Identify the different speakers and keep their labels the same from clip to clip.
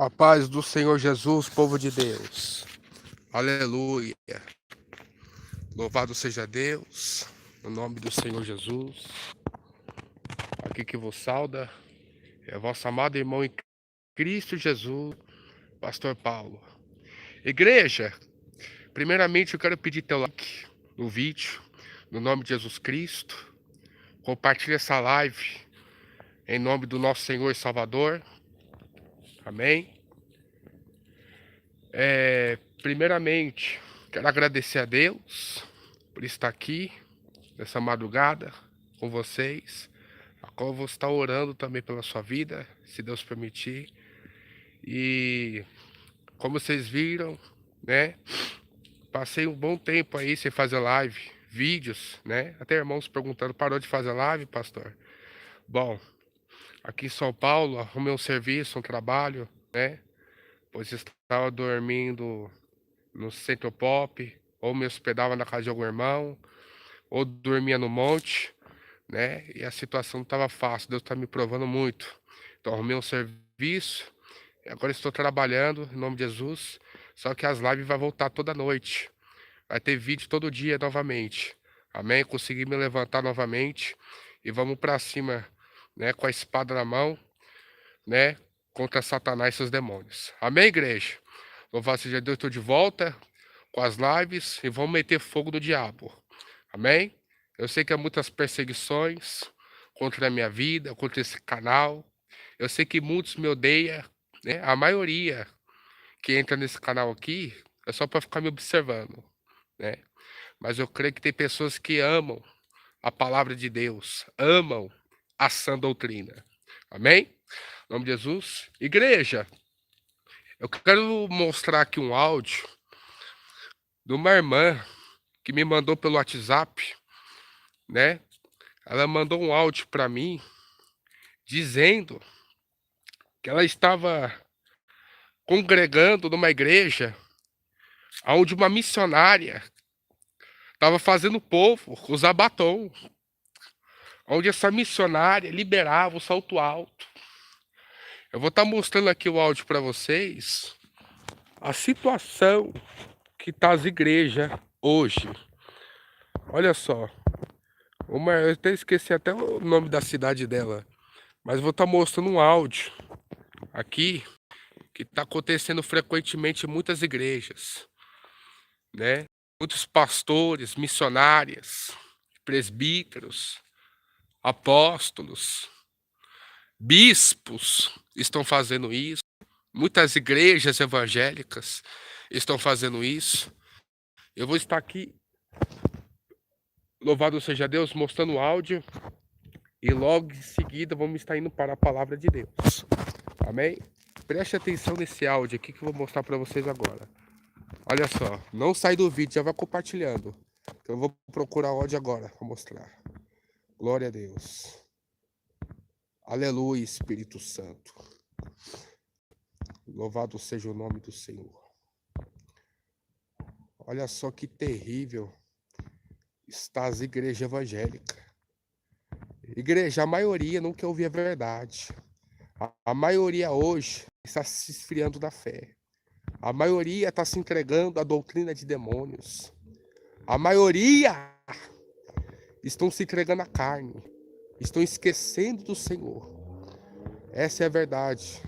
Speaker 1: A paz do Senhor Jesus, povo de Deus. Aleluia. Louvado seja Deus, no nome do Senhor Jesus. Aqui que vos sauda é vosso amado irmão em Cristo Jesus, Pastor Paulo. Igreja, primeiramente eu quero pedir teu like no vídeo, no nome de Jesus Cristo. Compartilhe essa live em nome do nosso Senhor e Salvador. Amém. Primeiramente, quero agradecer a Deus por estar aqui nessa madrugada com vocês, a qual eu vou estar orando também pela sua vida, se Deus permitir. E como vocês viram, né, passei um bom tempo aí sem fazer live, vídeos, né, até irmãos perguntando, parou de fazer live, pastor? Bom, aqui em São Paulo, arrumei um serviço, um trabalho, né, pois estava dormindo no Centro Pop, ou me hospedava na casa de algum irmão, ou dormia no monte, né? E a situação não estava fácil, Deus está me provando muito. Então arrumei um serviço, e agora estou trabalhando em nome de Jesus, só que as lives vão voltar toda noite. Vai ter vídeo todo dia novamente. Amém? Consegui me levantar novamente e vamos para cima, né, com a espada na mão, né, contra Satanás e seus demônios. Amém, igreja? Louvado seja Deus, estou de volta com as lives e vamos meter fogo no diabo. Amém? Eu sei que há muitas perseguições contra a minha vida, contra esse canal. Eu sei que muitos me odeiam, né? A maioria que entra nesse canal aqui é só para ficar me observando, né? Mas eu creio que tem pessoas que amam a palavra de Deus, amam a sã doutrina. Amém? Em nome de Jesus. Igreja, eu quero mostrar aqui um áudio de uma irmã que me mandou pelo WhatsApp, né? Ela mandou um áudio para mim dizendo que ela estava congregando numa igreja onde uma missionária estava fazendo o povo usar batom, onde essa missionária liberava o salto alto. Eu vou estar mostrando aqui o áudio para vocês, a situação que está as igrejas hoje. Olha só, eu até esqueci até o nome da cidade dela, mas vou estar mostrando um áudio aqui que está acontecendo frequentemente em muitas igrejas, né? Muitos pastores, missionárias, presbíteros, apóstolos, bispos estão fazendo isso. Muitas igrejas evangélicas estão fazendo isso. Eu vou estar aqui, louvado seja Deus, mostrando o áudio e logo em seguida vamos estar indo para a palavra de Deus. Amém? Preste atenção nesse áudio aqui que eu vou mostrar para vocês agora. Olha só, não sai do vídeo, já vai compartilhando. Eu vou procurar o áudio agora para mostrar. Glória a Deus. Aleluia, Espírito Santo. Louvado seja o nome do Senhor. Olha só que terrível está as igrejas evangélicas. Igreja, a maioria não quer ouvir a verdade. A maioria hoje está se esfriando da fé. A maioria está se entregando à doutrina de demônios. A maioria estão se entregando à carne. Estão esquecendo do Senhor. Essa é a verdade.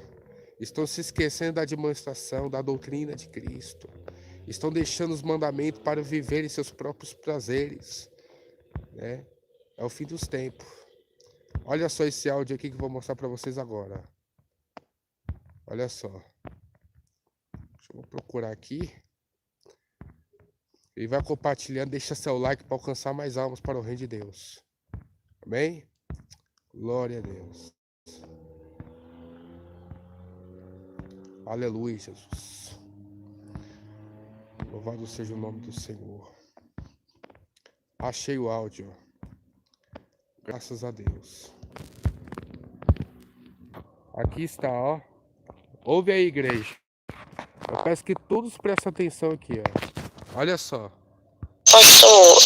Speaker 1: Estão se esquecendo da demonstração, da doutrina de Cristo. Estão deixando os mandamentos para viverem seus próprios prazeres, né? É o fim dos tempos. Olha só esse áudio aqui que eu vou mostrar para vocês agora. Olha só. Deixa eu procurar aqui. E vai compartilhando, deixa seu like para alcançar mais almas para o reino de Deus. Amém? Glória a Deus. Aleluia, Jesus. Louvado seja o nome do Senhor. Achei o áudio. Graças a Deus. Aqui está, ó. Ouve aí, igreja. Eu peço que todos prestem atenção aqui, ó. Olha só.
Speaker 2: Pastor,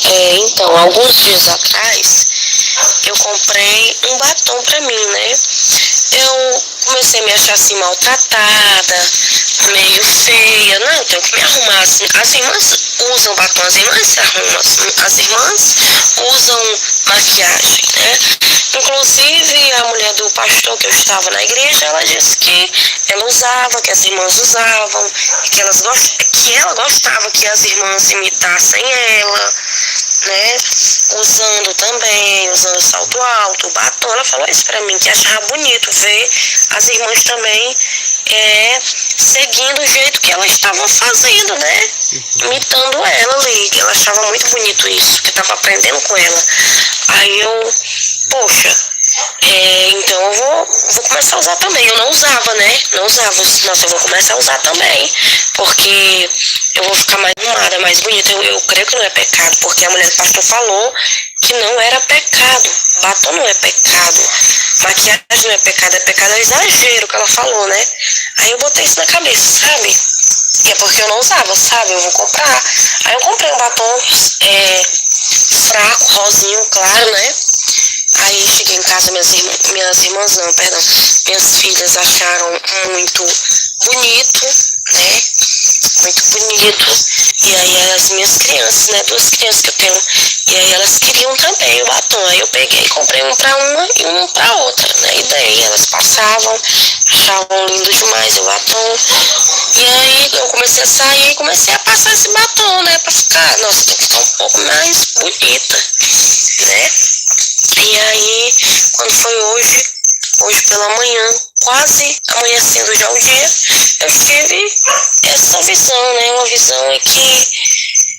Speaker 2: então, alguns dias atrás, eu comprei um batom pra mim, né? eu comecei a me achar assim maltratada, meio feia. Não, eu tenho que me arrumar. As irmãs usam batom, as irmãs se arrumam, as irmãs usam maquiagem, né? Inclusive a mulher do pastor que eu estava na igreja, ela disse que ela usava, que as irmãs usavam, que ela gostava que as irmãs imitassem ela, né? Usando salto alto, batom. Ela falou isso pra mim, que achava bonito ver as irmãs também seguindo o jeito que elas estavam fazendo, né? Imitando ela ali. Ela achava muito bonito isso, que estava aprendendo com ela. Aí eu, poxa, então eu vou começar a usar também. Eu não usava, né? Não usava. Nossa, eu vou começar a usar também, porque eu vou ficar mais arrumada, mais bonita. Eu creio que não é pecado, porque a mulher do pastor falou que não era pecado. Batom não é pecado. Maquiagem não é pecado é exagero que ela falou, né? Aí eu botei isso na cabeça, sabe? E é porque eu não usava, sabe? Eu vou comprar. Aí eu comprei um batom fraco, rosinho, claro, né? Aí cheguei em casa, minhas filhas acharam muito bonito, né? Muito bonito. E aí as minhas crianças, né? 2 crianças que eu tenho. E aí elas queriam também o batom. Aí eu peguei e comprei um pra uma e um pra outra, né? E daí elas passavam, achavam lindo demais o batom. E aí eu comecei a sair e comecei a passar esse batom, né? Pra ficar, nossa, tem que ficar um pouco mais bonita, né? E aí, quando foi hoje pela manhã, quase amanhecendo já o dia, eu tive essa visão, né? Uma visão em que,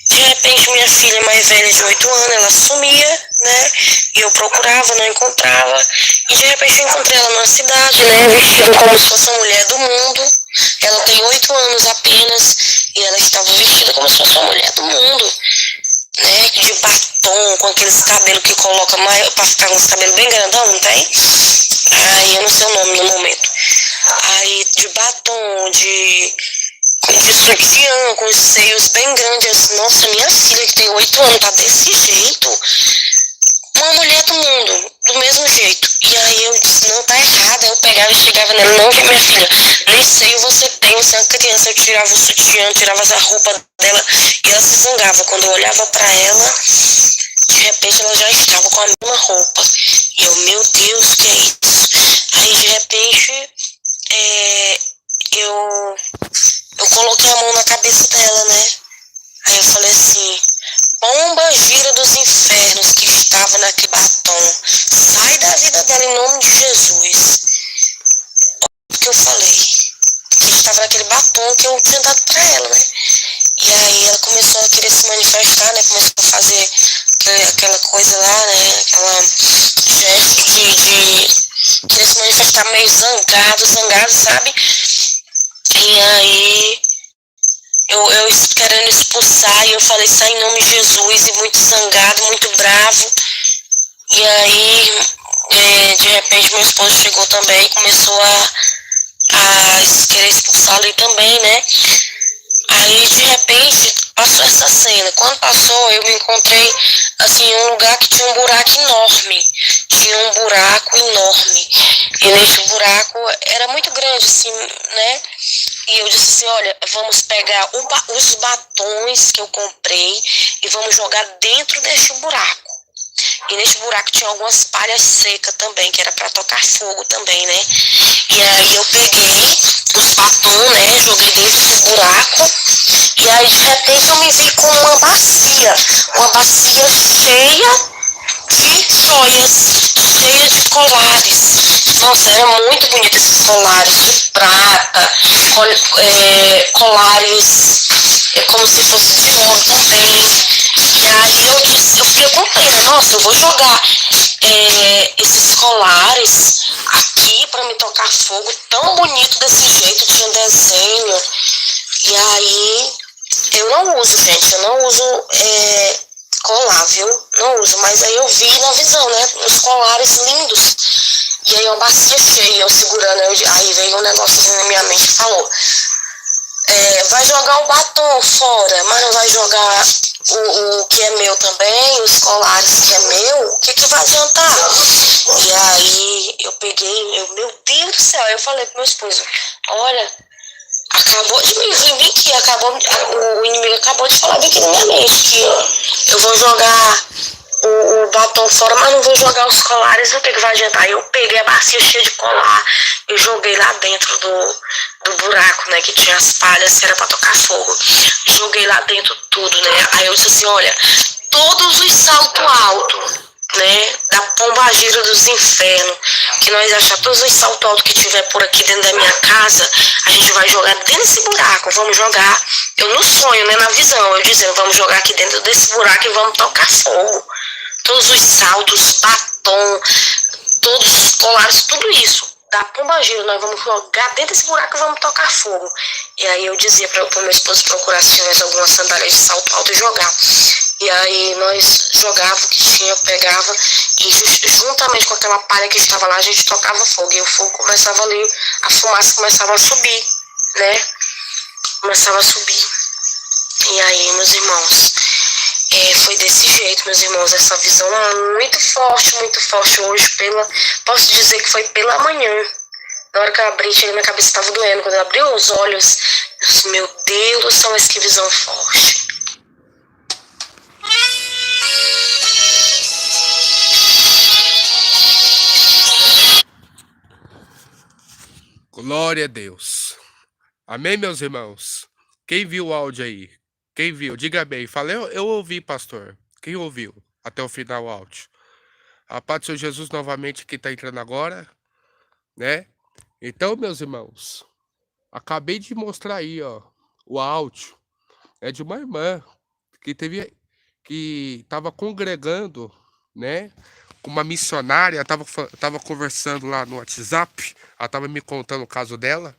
Speaker 2: de repente, minha filha mais velha de 8 anos, ela sumia, né? E eu procurava, não encontrava. E de repente eu encontrei ela numa cidade, né? Vestida como se fosse a mulher do mundo. Ela tem 8 anos apenas e ela estava vestida como se fosse uma mulher do mundo, né? De batom, com aqueles cabelos que coloca mais pra ficar com os cabelos bem grandão, não tem? Aí eu não sei o nome no momento. Aí de batom, de sutiã, com os seios bem grandes. Eu disse, nossa, minha filha que tem 8 anos tá desse jeito. Uma mulher do mundo, do mesmo jeito. E aí eu disse, não, tá errado. Eu pegava e chegava nela, não, que minha filha, nem seio você tem, você é uma criança. Eu tirava o sutiã, tirava a roupa dela e ela se zangava. Quando eu olhava pra ela, de repente ela já estava com a mesma roupa. E eu, meu Deus, que é isso? Aí de repente eu coloquei a mão na cabeça dela, né? Aí eu falei assim, pomba gira dos infernos que estava naquele batom, sai da vida dela em nome de Jesus. O que eu falei, que estava naquele batom que eu tinha dado pra ela, né? E aí ela começou a querer se manifestar, né? Começou a fazer aquela coisa lá, né? Aquela gesto de querer se manifestar meio zangado, sabe? E aí eu querendo expulsar, e eu falei, sai em nome de Jesus, e muito zangado, muito bravo. E aí, de repente, meu esposo chegou também e começou a querer expulsá-lo aí também, né? Aí, de repente, passou essa cena. Quando passou, eu me encontrei, assim, em um lugar que tinha um buraco enorme. E nesse buraco era muito grande, assim, né? E eu disse assim, olha, vamos pegar os batons que eu comprei e vamos jogar dentro deste buraco. E nesse buraco tinha algumas palhas secas também, que era para tocar fogo também, né? E aí eu peguei os batons, né? Joguei dentro do buraco. E aí de repente eu me vi com uma bacia cheia de joias, cheia de colares. Nossa, era muito bonito esses colares de prata, colares como se fosse de ouro também. E aí eu fiquei com pena, nossa, eu vou jogar esses colares aqui pra me tocar fogo, tão bonito desse jeito, tinha desenho. E aí eu não uso, gente, eu não uso colar, viu? Não uso, mas aí eu vi na visão, né? Os colares lindos. E aí uma bacia cheia, eu segurando, aí veio um negócio assim na minha mente que falou, vai jogar o batom fora, mas não vai jogar o que é meu também, os colares que é meu, o que vai adiantar? E aí eu peguei, meu Deus do céu, eu falei pro meu esposo, olha, acabou de me vir aqui, o inimigo acabou de falar aqui na minha mente que eu vou jogar o batom fora, mas não vou jogar os colares, o que vai adiantar? Eu peguei a bacia cheia de colar, eu joguei lá dentro do buraco, né, que tinha as palhas, era pra tocar fogo. Joguei lá dentro tudo, né, aí eu disse assim, olha, todos os saltos altos, né, da pombagira dos infernos, que nós achar todos os saltos altos que tiver por aqui dentro da minha casa, a gente vai jogar dentro desse buraco, vamos jogar, eu no sonho, né, na visão, eu dizendo, vamos jogar aqui dentro desse buraco e vamos tocar fogo. Todos os saltos, batom, todos os colares, tudo isso. Da pombagira, nós vamos jogar dentro desse buraco e vamos tocar fogo. E aí eu dizia para o meu esposo procurar assim, algumas sandálias de salto alto e jogar. E aí nós jogava o que tinha, pegava e juntamente com aquela palha que estava lá, a gente tocava fogo. E o fogo começava ali, a fumaça começava a subir, né? Começava a subir. E aí, meus irmãos, foi desse jeito, meus irmãos, essa visão muito forte hoje, posso dizer que foi pela manhã. Na hora que eu abri, minha cabeça estava doendo. Quando eu abri os olhos, eu disse, meu Deus do céu, mas que visão forte.
Speaker 1: Glória a Deus. Amém, meus irmãos? Quem viu o áudio aí? Quem viu? Diga bem. Falei, eu ouvi, pastor. Quem ouviu até o final o áudio? A paz do Senhor Jesus novamente que está entrando agora, né? Então, meus irmãos, acabei de mostrar aí, ó, o áudio é de uma irmã que estava congregando, né? Com uma missionária, tava conversando lá no WhatsApp, ela estava me contando o caso dela.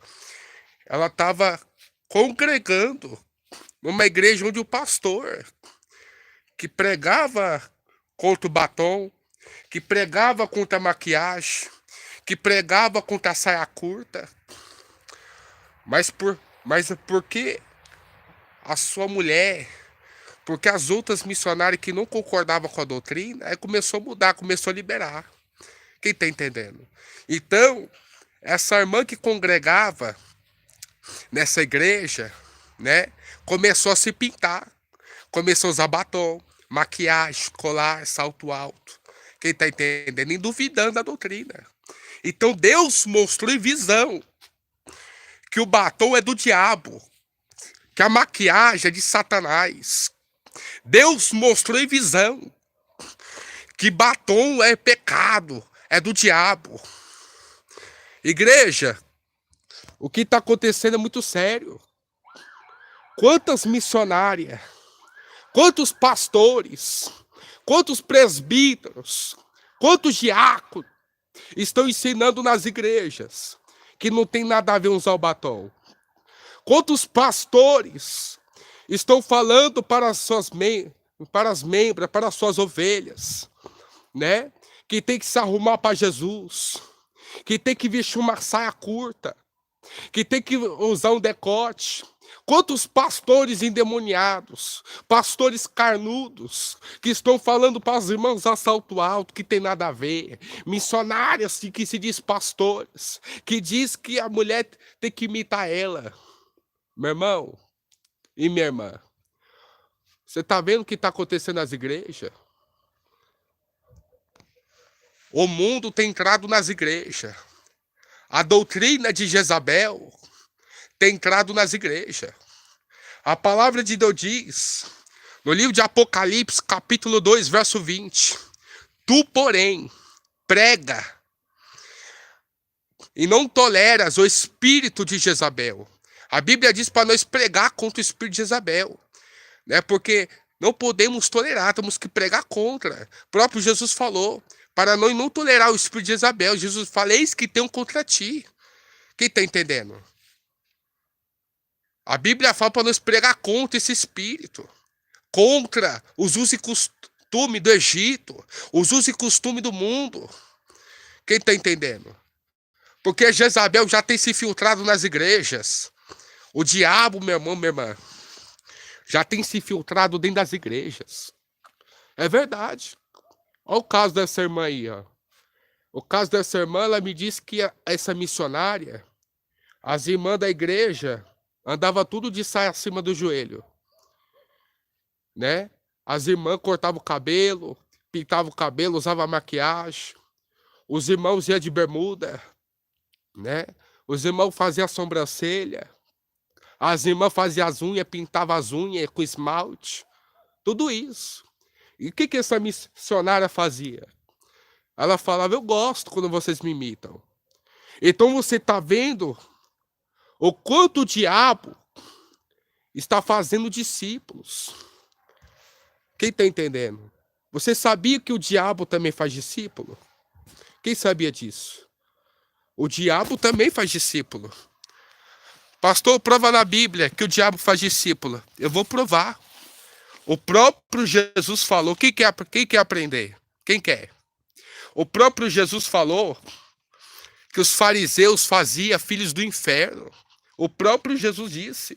Speaker 1: Ela estava congregando numa igreja onde o pastor que pregava contra o batom, que pregava contra a maquiagem, que pregava contra a saia curta, mas porque a sua mulher, porque as outras missionárias que não concordavam com a doutrina, aí começou a mudar, começou a liberar. Quem tá entendendo? Então, essa irmã que congregava nessa igreja, né, começou a se pintar, começou a usar batom, maquiagem, colar, salto alto. Quem tá entendendo? E duvidando da doutrina. Então Deus mostrou em visão que o batom é do diabo, que a maquiagem é de Satanás. Deus mostrou em visão que batom é pecado, é do diabo. Igreja, o que está acontecendo é muito sério. Quantas missionárias, quantos pastores, quantos presbíteros, quantos diáconos estão ensinando nas igrejas que não tem nada a ver usar o batom? Quantos pastores estão falando para as membros, para as suas ovelhas, né? Que tem que se arrumar para Jesus, que tem que vestir uma saia curta, que tem que usar um decote. Quantos pastores endemoniados, pastores carnudos, que estão falando para os irmãos a salto alto, que tem nada a ver. Missionárias que se diz pastores, que diz que a mulher tem que imitar ela. Meu irmão e minha irmã, você está vendo o que está acontecendo nas igrejas? O mundo tem entrado nas igrejas. A doutrina de Jezabel tem entrado nas igrejas. A palavra de Deus diz, no livro de Apocalipse, capítulo 2, verso 20. Tu, porém, prega e não toleras o espírito de Jezabel. A Bíblia diz para nós pregar contra o espírito de Jezabel, né? Porque não podemos tolerar, temos que pregar contra. O próprio Jesus falou, para nós não tolerar o espírito de Jezabel. Jesus fala, eis que tem um contra ti. Quem está entendendo? A Bíblia fala para nós pregar contra esse espírito, contra os usos e costumes do Egito, os usos e costumes do mundo. Quem está entendendo? Porque Jezabel já tem se infiltrado nas igrejas. O diabo, meu irmão, minha irmã, já tem se infiltrado dentro das igrejas. É verdade. Olha o caso dessa irmã aí, ó. O caso dessa irmã, ela me disse que essa missionária, as irmãs da igreja, andava tudo de saia acima do joelho, né? As irmãs cortavam o cabelo, pintavam o cabelo, usavam maquiagem. Os irmãos iam de bermuda, né? Os irmãos faziam a sobrancelha. As irmãs faziam as unhas, pintavam as unhas com esmalte. Tudo isso. E o que essa missionária fazia? Ela falava, eu gosto quando vocês me imitam. Então você está vendo o quanto o diabo está fazendo discípulos. Quem está entendendo? Você sabia que o diabo também faz discípulo? Quem sabia disso? O diabo também faz discípulo. Pastor, prova na Bíblia que o diabo faz discípulo. Eu vou provar. O próprio Jesus falou. Quem quer aprender? Quem quer? O próprio Jesus falou que os fariseus faziam filhos do inferno. O próprio Jesus disse.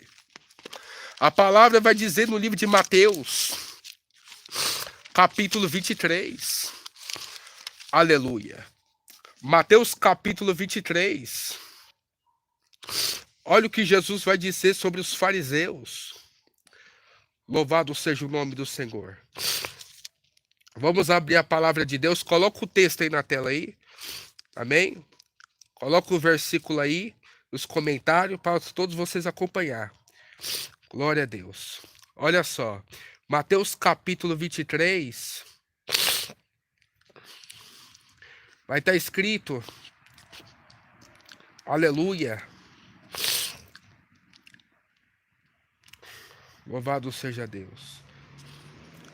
Speaker 1: A palavra vai dizer no livro de Mateus, capítulo 23. Aleluia. Mateus capítulo 23. Olha o que Jesus vai dizer sobre os fariseus. Louvado seja o nome do Senhor. Vamos abrir a palavra de Deus. Coloca o texto aí na tela aí. Amém? Coloca o versículo aí nos comentários para todos vocês acompanhar. Glória a Deus. Olha só. Mateus capítulo 23. Vai estar escrito. Aleluia. Louvado seja Deus.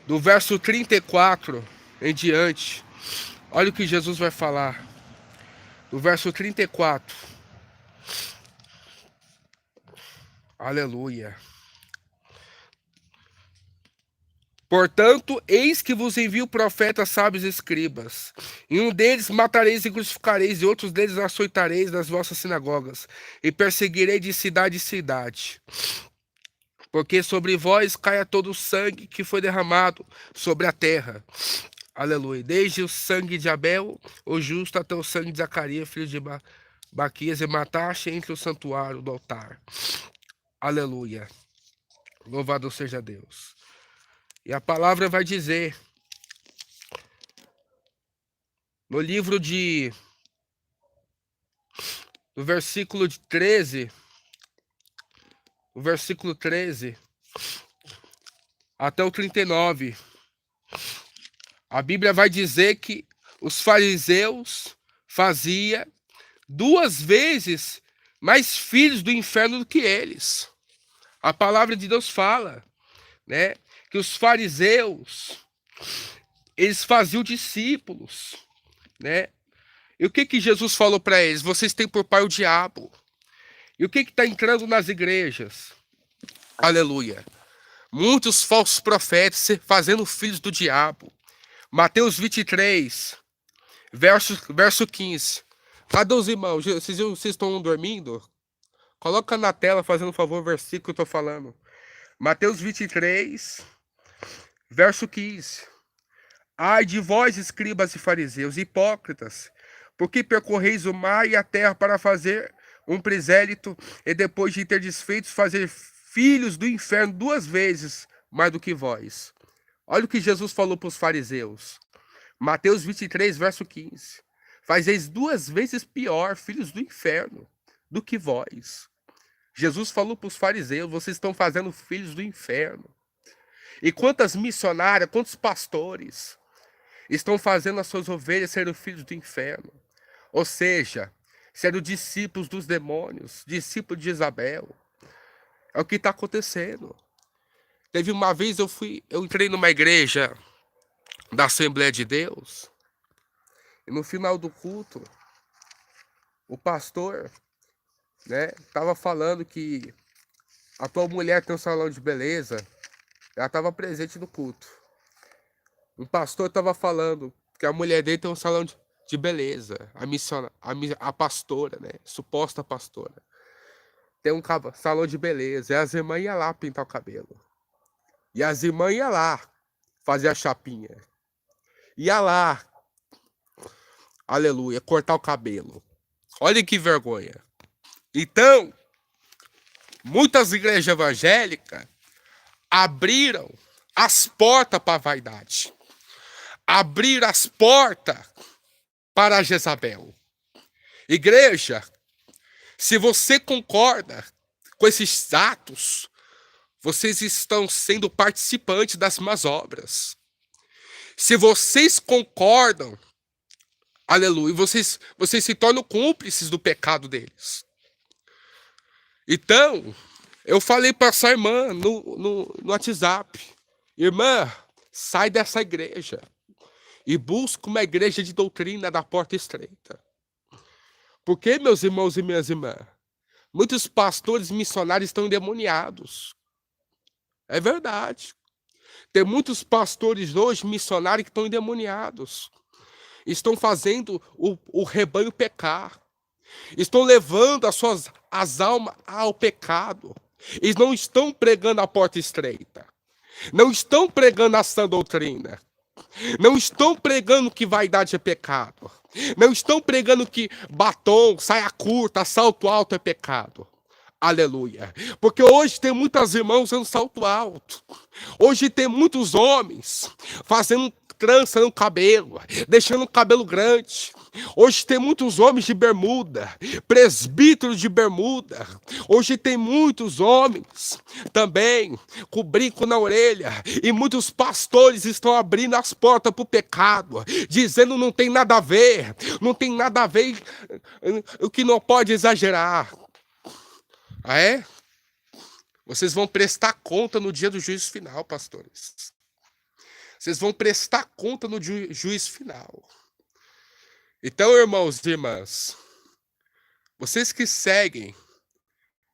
Speaker 1: Do verso 34 em diante. Olha o que Jesus vai falar. Do verso 34. Aleluia. Portanto, eis que vos envio profetas, sábios e escribas. E um deles matareis e crucificareis, e outros deles açoitareis nas vossas sinagogas, e perseguirei de cidade em cidade. Porque sobre vós caia todo o sangue que foi derramado sobre a terra. Aleluia. Desde o sangue de Abel, o justo, até o sangue de Zacarias, filho de Baquias, e Mataste entre o santuário do altar. Aleluia. Louvado seja Deus. E a palavra vai dizer, no livro no versículo 13, o versículo 13 até o 39, a Bíblia vai dizer que os fariseus faziam 2 vezes mais filhos do inferno do que eles. A palavra de Deus fala, né, que os fariseus, eles faziam discípulos, né? E o que Jesus falou para eles? Vocês têm por pai o diabo. E o que está entrando nas igrejas? Aleluia. Muitos falsos profetas fazendo filhos do diabo. Mateus 23, verso 15. Cadê os irmãos? Vocês estão dormindo? Coloca na tela, fazendo favor, o versículo que eu estou falando. Mateus 23, verso 15. Ai de vós, escribas e fariseus, hipócritas, porque percorreis o mar e a terra para fazer um presélito, e depois de ter desfeitos, fazer filhos do inferno 2 vezes mais do que vós. Olha o que Jesus falou para os fariseus. Mateus 23, verso 15. Fazeis 2 vezes pior, filhos do inferno, do que vós. Jesus falou para os fariseus, vocês estão fazendo filhos do inferno. E quantas missionárias, quantos pastores estão fazendo as suas ovelhas serem filhos do inferno? Ou seja, sendo discípulos dos demônios, discípulos de Isabel. É o que está acontecendo. Teve uma vez eu entrei numa igreja da Assembleia de Deus, e no final do culto, o pastor, né, estava falando que a tua mulher tem um salão de beleza. Ela estava presente no culto. Um pastor estava falando que a mulher dele tem um salão de beleza. A pastora, né? Suposta pastora. tem um salão de beleza. E as irmãs iam lá pintar o cabelo. E as irmãs iam lá fazer a chapinha. Ia lá, aleluia, cortar o cabelo. Olha que vergonha. Então, muitas igrejas evangélicas abriram as portas para a vaidade. Abriram as portas para a Jezabel. Igreja, se você concorda com esses atos, vocês estão sendo participantes das más obras. Se vocês concordam, aleluia, vocês se tornam cúmplices do pecado deles. Então, eu falei para essa irmã no WhatsApp: irmã, sai dessa igreja e busca uma igreja de doutrina da porta estreita. Porque, meus irmãos e minhas irmãs, muitos pastores missionários estão endemoniados. É verdade. Tem muitos pastores hoje missionários que estão endemoniados. Estão fazendo o rebanho pecar. Estão levando as almas ao pecado. Eles não estão pregando a porta estreita. Não estão pregando a sã doutrina. Não estão pregando que vaidade é pecado. Não estão pregando que batom, saia curta, salto alto é pecado. Aleluia. Porque hoje tem muitas irmãs usando salto alto. Hoje tem muitos homens fazendo trança no cabelo, deixando o cabelo grande. Hoje tem muitos homens de bermuda, presbíteros de bermuda. Hoje tem muitos homens também com brinco na orelha. E muitos pastores estão abrindo as portas para o pecado, dizendo não tem nada a ver, não tem nada a ver, o que não pode exagerar. Ah, é? Vocês vão prestar conta no dia do juízo final, pastores. Vocês vão prestar conta no juízo final. Então, irmãos e irmãs, vocês que seguem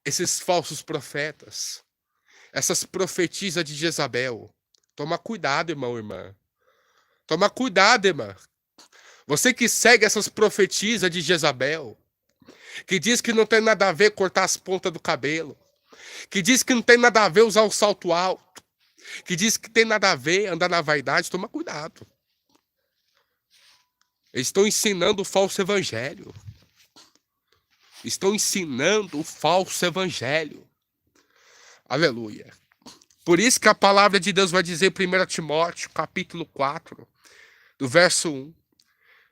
Speaker 1: esses falsos profetas, essas profetisas de Jezabel, toma cuidado, irmão e irmã. Toma cuidado, irmã. Você que segue essas profetisas de Jezabel, que diz que não tem nada a ver cortar as pontas do cabelo, que diz que não tem nada a ver usar o salto alto, que diz que tem nada a ver andar na vaidade, toma cuidado. Eles estão ensinando o falso evangelho. Estão ensinando o falso evangelho. Aleluia. Por isso que a palavra de Deus vai dizer em 1 Timóteo, capítulo 4, do verso 1,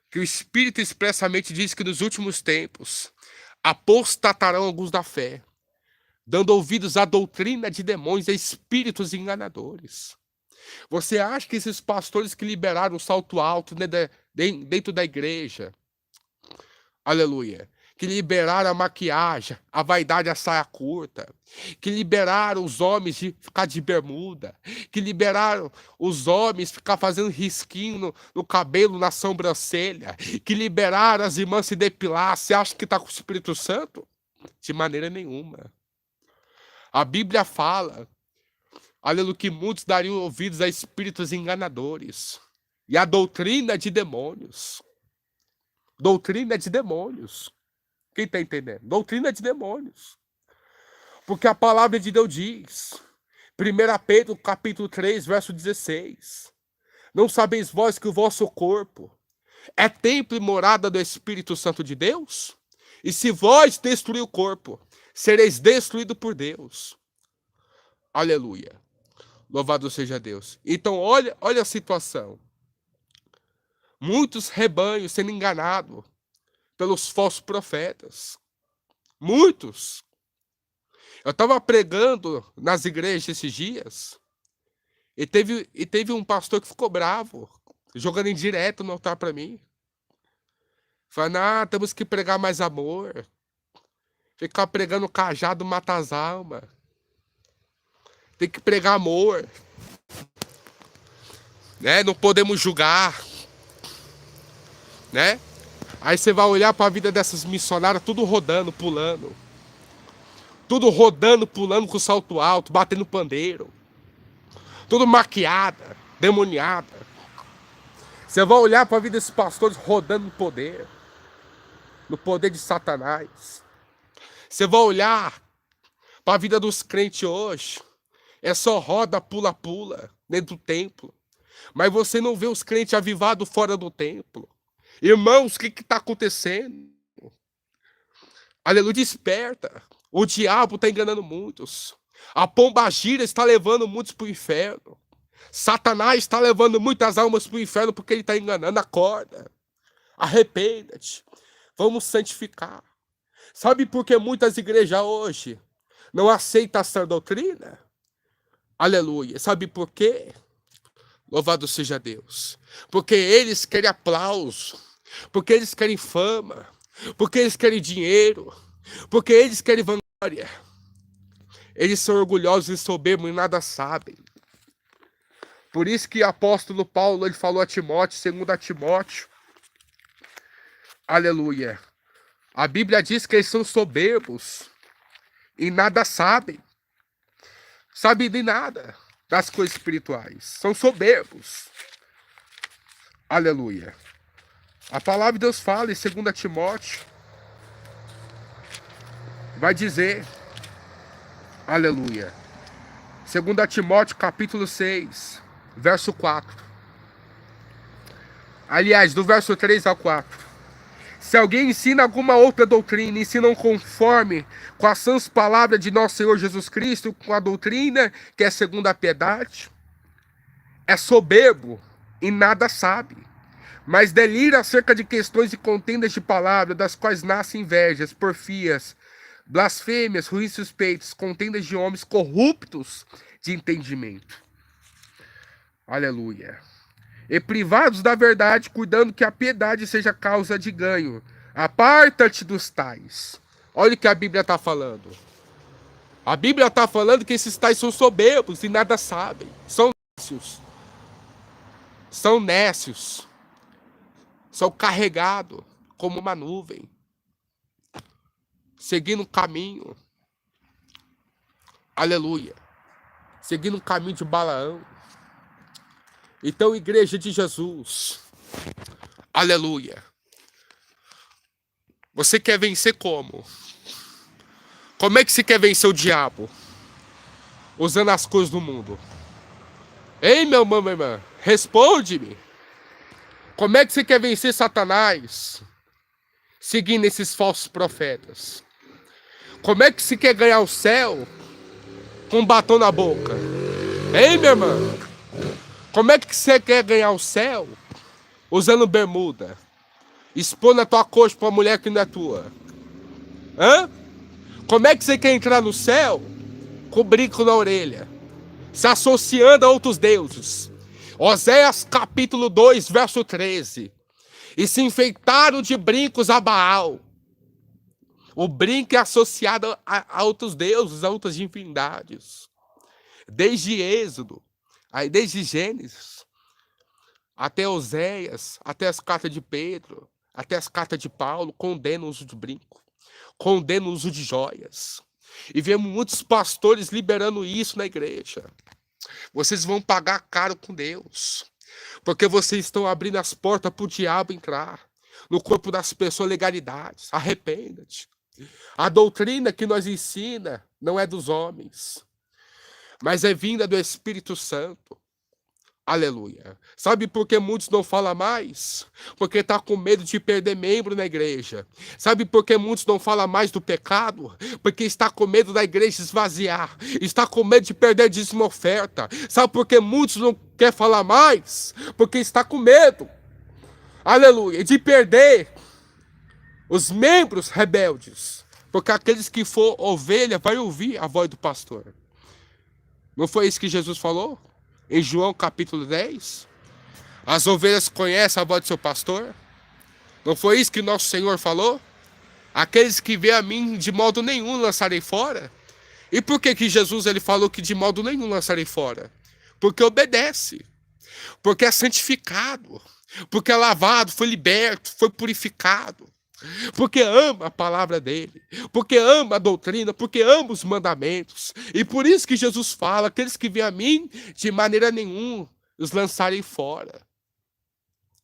Speaker 1: que o Espírito expressamente diz que nos últimos tempos apostatarão alguns da fé, dando ouvidos à doutrina de demônios e espíritos enganadores. Você acha que esses pastores que liberaram o salto alto dentro da igreja, aleluia, que liberaram a maquiagem, a vaidade, a saia curta, que liberaram os homens de ficar de bermuda, que liberaram os homens de ficar fazendo risquinho no cabelo, na sobrancelha, que liberaram as irmãs se depilar, você acha que está com o Espírito Santo? De maneira nenhuma. A Bíblia fala, aleluia, que muitos dariam ouvidos a espíritos enganadores e a doutrina de demônios. Doutrina de demônios. Quem está entendendo? Doutrina de demônios. Porque a palavra de Deus diz, 1 Pedro capítulo 3, verso 16, não sabeis vós que o vosso corpo é templo e morada do Espírito Santo de Deus? E se vós destruir o corpo, sereis destruídos por Deus. Aleluia. Louvado seja Deus. Então, olha a situação. Muitos rebanhos sendo enganados pelos falsos profetas. Muitos. Eu estava pregando nas igrejas esses dias e teve um pastor que ficou bravo, jogando indireto no altar para mim. Falando, temos que pregar mais amor. Ficar pregando cajado mata as almas. Tem que pregar amor. Né? Não podemos julgar. Né? Aí você vai olhar para a vida dessas missionárias, tudo rodando, pulando. Tudo rodando, pulando com salto alto, batendo pandeiro. Tudo maquiada, demoniada. Você vai olhar para a vida desses pastores rodando no poder. No poder de Satanás. Você vai olhar Para a vida dos crentes hoje, é só roda, pula-pula dentro do templo. Mas você não vê os crentes avivados fora do templo. Irmãos, o que está acontecendo? Aleluia, desperta. O diabo está enganando muitos. A pombagira está levando muitos para o inferno. Satanás está levando muitas almas para o inferno porque ele está enganando. Acorda. Arrependa-te. Vamos santificar. Sabe por que muitas igrejas hoje não aceitam essa doutrina? Aleluia. Sabe por quê? Louvado seja Deus. Porque eles querem aplauso. Porque eles querem fama. Porque eles querem dinheiro. Porque eles querem vanglória. Eles são orgulhosos e soberbos e nada sabem. Por isso que o apóstolo Paulo ele falou a Timóteo, segundo a Timóteo. Aleluia. A Bíblia diz que eles são soberbos e nada sabem. Sabem de nada das coisas espirituais. São soberbos. Aleluia. A palavra de Deus fala em 2 Timóteo. Vai dizer. Aleluia. 2 Timóteo capítulo 6, verso 4. Aliás, do verso 3 ao 4. Se alguém ensina alguma outra doutrina, ensinam conforme com as sãs palavras de nosso Senhor Jesus Cristo, com a doutrina que é segundo a piedade, é soberbo e nada sabe, mas delira acerca de questões e contendas de palavras, das quais nascem invejas, porfias, blasfêmias, ruins suspeitos, contendas de homens corruptos de entendimento. Aleluia. E privados da verdade, cuidando que a piedade seja causa de ganho. Aparta-te dos tais. Olha o que a Bíblia está falando. A Bíblia está falando que esses tais são soberbos e nada sabem. São nécios. São nécios. São carregados como uma nuvem. Seguindo um caminho. Aleluia. Seguindo um caminho de Balaão. Então, igreja de Jesus, aleluia. Você quer vencer como? Como é que você quer vencer o diabo? Usando as coisas do mundo. Ei, meu irmão, minha irmã, responde-me. Como é que você quer vencer Satanás? Seguindo esses falsos profetas. Como é que você quer ganhar o céu com um batom na boca? Ei, minha irmã. Como é que você quer ganhar o céu usando bermuda? Expondo a tua coxa para uma mulher que não é tua? Hã? Como é que você quer entrar no céu com brinco na orelha? Se associando a outros deuses. Oséias capítulo 2, verso 13. E se enfeitaram de brincos a Baal. O brinco é associado a outros deuses, a outras divindades. Desde Êxodo. Aí desde Gênesis, até Oséias, até as cartas de Pedro, até as cartas de Paulo, condenam o uso de brinco, condenam o uso de joias. E vemos muitos pastores liberando isso na igreja. Vocês vão pagar caro com Deus, porque vocês estão abrindo as portas para o diabo entrar no corpo das pessoas, legalidades. Arrependa-te. A doutrina que nós ensina não é dos homens, mas é vinda do Espírito Santo. Aleluia. Sabe por que muitos não falam mais? Porque está com medo de perder membro na igreja. Sabe por que muitos não falam mais do pecado? Porque está com medo da igreja esvaziar. Está com medo de perder dízimo oferta. Sabe por que muitos não querem falar mais? Porque está com medo. Aleluia. De perder os membros rebeldes. Porque aqueles que for ovelha vai ouvir a voz do pastor. Não foi isso que Jesus falou? Em João capítulo 10? As ovelhas conhecem a voz do seu pastor? Não foi isso que nosso Senhor falou? Aqueles que vê a mim, de modo nenhum lançarei fora? E por que Jesus ele falou que de modo nenhum lançarei fora? Porque obedece. Porque é santificado. Porque é lavado, foi liberto, foi purificado. Porque ama a palavra dele, porque ama a doutrina, porque ama os mandamentos. E por isso que Jesus fala, aqueles que vêm a mim, de maneira nenhuma os lançarei fora.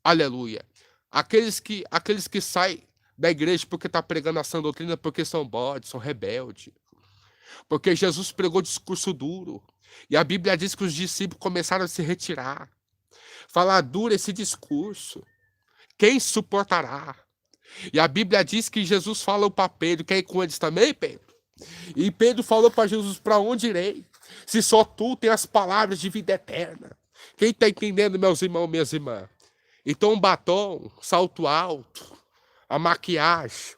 Speaker 1: Aleluia. Aqueles que saem da igreja porque está pregando a sã doutrina, porque são bodes, são rebeldes. Porque Jesus pregou discurso duro. E a Bíblia diz que os discípulos começaram a se retirar. Falar duro esse discurso. Quem suportará? E a Bíblia diz que Jesus falou para Pedro, quer ir com eles também, Pedro? E Pedro falou para Jesus, para onde irei? Se só tu tem as palavras de vida eterna. Quem está entendendo, meus irmãos, minhas irmãs? Então, um batom, salto alto, a maquiagem,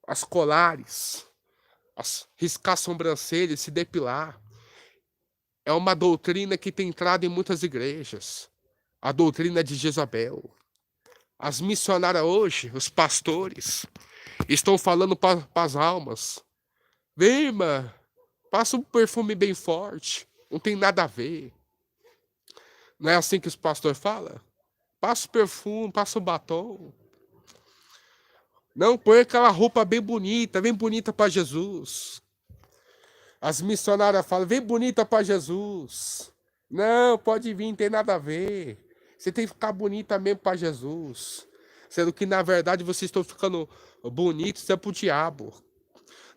Speaker 1: as colares, riscar a sobrancelha, se depilar, é uma doutrina que tem entrado em muitas igrejas. A doutrina de Jezabel. As missionárias hoje, os pastores, estão falando para as almas. Vem, irmã, passa um perfume bem forte. Não tem nada a ver. Não é assim que os pastores falam? Passa o perfume, passa o batom. Não, põe aquela roupa bem bonita para Jesus. As missionárias falam, vem bonita para Jesus. Não, pode vir, não tem nada a ver. Você tem que ficar bonita mesmo para Jesus. Sendo que, na verdade, vocês estão ficando bonitos é para o diabo.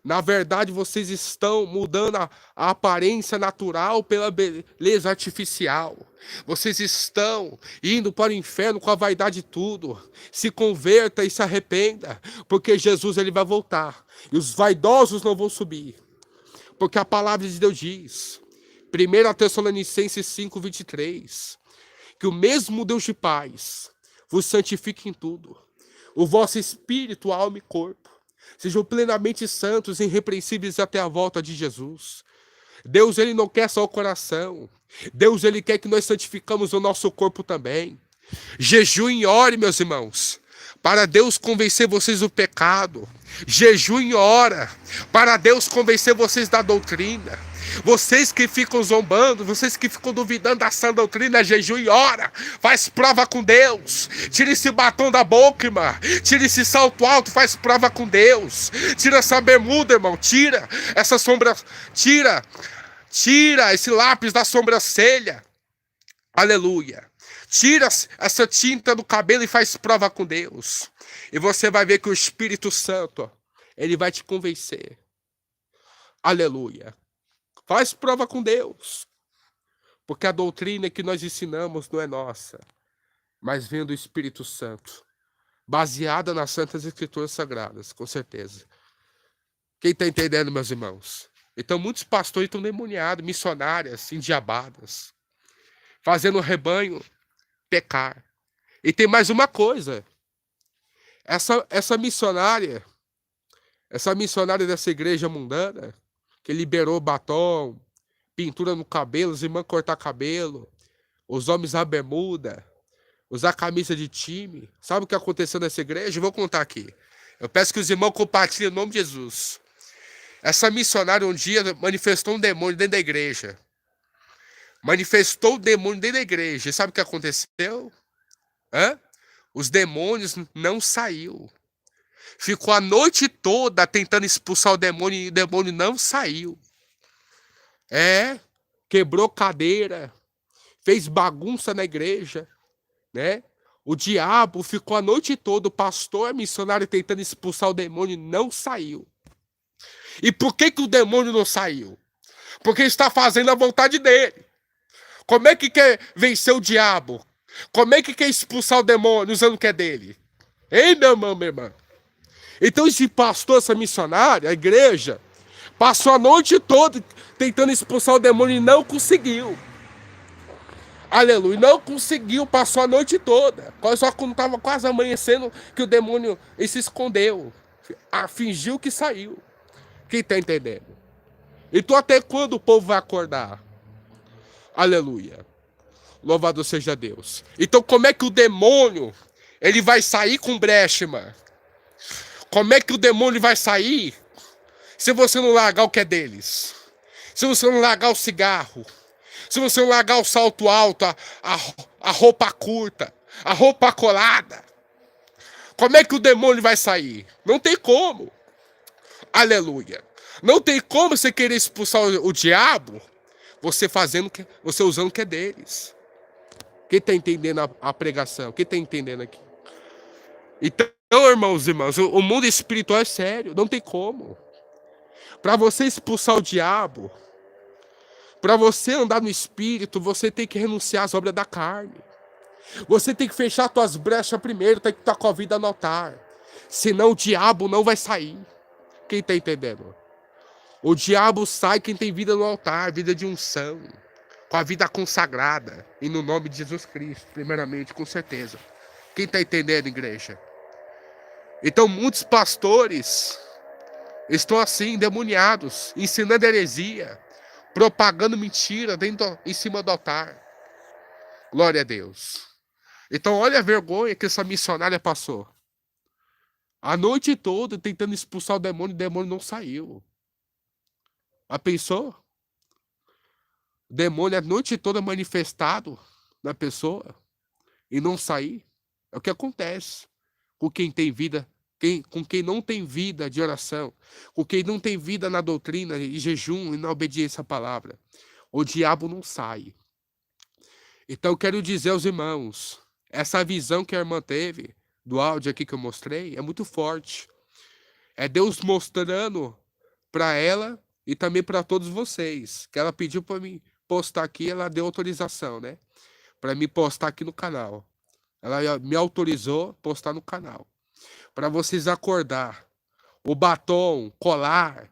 Speaker 1: Na verdade, vocês estão mudando a aparência natural pela beleza artificial. Vocês estão indo para o inferno com a vaidade de tudo. Se converta e se arrependa, porque Jesus ele vai voltar. E os vaidosos não vão subir. Porque a palavra de Deus diz, 1 Tessalonicenses 5:23, que o mesmo Deus de paz vos santifique em tudo. O vosso espírito, alma e corpo sejam plenamente santos e irrepreensíveis até a volta de Jesus. Deus, ele não quer só o coração. Deus, ele quer que nós santificamos o nosso corpo também. Jejum e ore, meus irmãos, para Deus convencer vocês do pecado. Jejum e ora, para Deus convencer vocês da doutrina. Vocês que ficam zombando, vocês que ficam duvidando da sã doutrina, jejum e ora. Faz prova com Deus. Tira esse batom da boca, irmã. Tira esse salto alto, faz prova com Deus. Tira essa bermuda, irmão. Tira essa sombra. Tira esse lápis da sobrancelha. Aleluia. Tira essa tinta do cabelo e faz prova com Deus. E você vai ver que o Espírito Santo, ele vai te convencer. Aleluia. Faz prova com Deus. Porque a doutrina que nós ensinamos não é nossa, mas vem do Espírito Santo. Baseada nas Santas Escrituras Sagradas, com certeza. Quem está entendendo, meus irmãos? Então, muitos pastores estão demoniados, missionárias, endiabadas, fazendo o rebanho pecar. E tem mais uma coisa. Essa missionária dessa igreja mundana, que liberou batom, pintura no cabelo, os irmãos cortar cabelo, os homens a bermuda, usar camisa de time. Sabe o que aconteceu nessa igreja? Eu vou contar aqui. Eu peço que os irmãos compartilhem em nome de Jesus. Essa missionária um dia manifestou um demônio dentro da igreja. Manifestou o demônio dentro da igreja. E sabe o que aconteceu? Os demônios não saíram. Ficou a noite toda tentando expulsar o demônio e o demônio não saiu. Quebrou cadeira, fez bagunça na igreja, né? O diabo ficou a noite toda, o pastor, a missionária tentando expulsar o demônio e não saiu. E por que o demônio não saiu? Porque está fazendo a vontade dele. Como é que quer vencer o diabo? Como é que quer expulsar o demônio usando o que é dele? Hein, meu irmão, minha irmã? Então esse pastor, essa missionária, a igreja, passou a noite toda tentando expulsar o demônio e não conseguiu. Aleluia, não conseguiu, passou a noite toda. Só quando estava quase amanhecendo que o demônio se escondeu. Fingiu que saiu. Quem está entendendo? Então até quando o povo vai acordar? Aleluia. Louvado seja Deus. Então como é que o demônio ele vai sair com brecha, irmã? Como é que o demônio vai sair se você não largar o que é deles? Se você não largar o cigarro? Se você não largar o salto alto, a roupa curta, a roupa colada? Como é que o demônio vai sair? Não tem como. Aleluia. Não tem como você querer expulsar o diabo, você usando o que é deles. Quem está entendendo a pregação? Quem está entendendo aqui? Então, irmãos e irmãs, o mundo espiritual é sério, não tem como. Para você expulsar o diabo, para você andar no Espírito, você tem que renunciar às obras da carne. Você tem que fechar as tuas brechas primeiro, tem que estar com a vida no altar. Senão o diabo não vai sair. Quem está entendendo? O diabo sai quem tem vida no altar, vida de unção, com a vida consagrada, e no nome de Jesus Cristo, primeiramente, com certeza. Quem está entendendo, igreja? Então muitos pastores estão assim, endemoniados, ensinando heresia, propagando mentira em cima do altar. Glória a Deus. Então olha a vergonha que essa missionária passou. A noite toda tentando expulsar o demônio não saiu. A pensou? O demônio a noite toda manifestado na pessoa e não sair. É o que acontece com quem tem vida, com quem não tem vida de oração, com quem não tem vida na doutrina e jejum e na obediência à palavra. O diabo não sai. Então eu quero dizer aos irmãos, essa visão que a irmã teve, do áudio aqui que eu mostrei, é muito forte. É Deus mostrando para ela e também para todos vocês, que ela pediu para mim postar aqui, ela deu autorização, né? Para me postar aqui no canal. Ela me autorizou a postar no canal. Para vocês acordar. O batom, colar,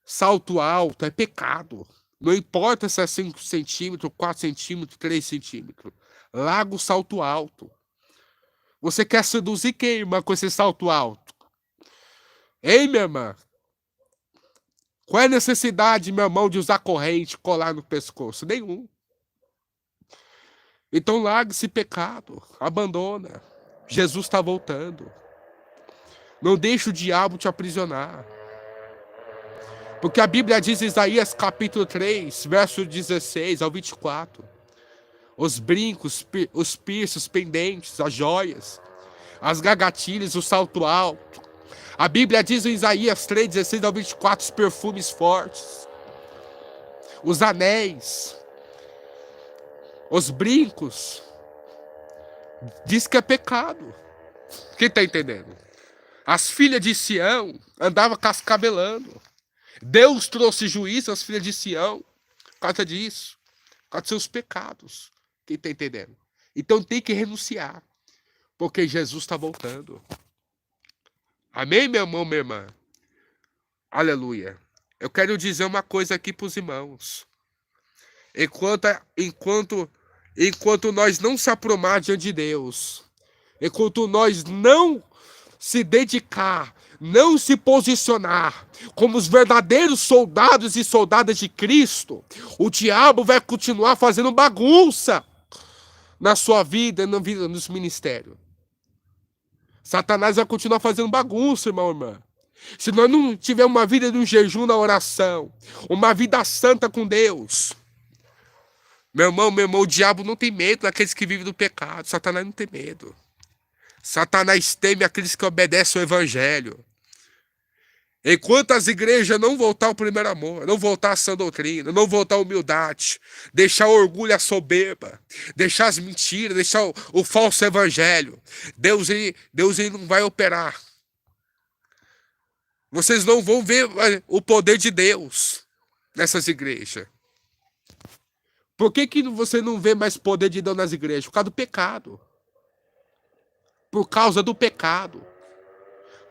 Speaker 1: salto alto é pecado. Não importa se é 5 centímetros, 4 centímetros, 3 centímetros. Larga o salto alto. Você quer seduzir quem, irmã, com esse salto alto? Ei, minha irmã? Qual é a necessidade, meu irmão, de usar corrente, colar no pescoço? Nenhum. Então larga esse pecado. Abandona. Jesus está voltando. Não deixe o diabo te aprisionar. Porque a Bíblia diz em Isaías capítulo 3, verso 16 ao 24. Os brincos, os piercos, pendentes, as joias, as gagatilhas, o salto alto. A Bíblia diz em Isaías 3, 16 ao 24, os perfumes fortes, os anéis, os brincos. Diz que é pecado. Quem está entendendo? As filhas de Sião andavam cascabelando. Deus trouxe juízo às filhas de Sião por causa disso, por causa dos seus pecados. Quem está entendendo? Então tem que renunciar, porque Jesus está voltando. Amém, meu irmão, minha irmã? Aleluia. Eu quero dizer uma coisa aqui para os irmãos. Enquanto nós não se aprumar diante de Deus, enquanto nós não se dedicar, não se posicionar como os verdadeiros soldados e soldadas de Cristo, o diabo vai continuar fazendo bagunça na sua vida e na vida dos ministérios. Satanás vai continuar fazendo bagunça, irmão e irmã. Se nós não tivermos uma vida de um jejum na oração, uma vida santa com Deus, meu irmão, o diabo não tem medo daqueles que vivem do pecado. Satanás não tem medo. Satanás teme aqueles que obedecem ao evangelho. Enquanto as igrejas não voltar ao primeiro amor, não voltar à sã doutrina, não voltar à humildade, deixar o orgulho, a soberba, deixar as mentiras, deixar o falso evangelho, Deus ele não vai operar. Vocês não vão ver o poder de Deus nessas igrejas. Por que você não vê mais poder de Deus nas igrejas? Por causa do pecado. Por causa do pecado.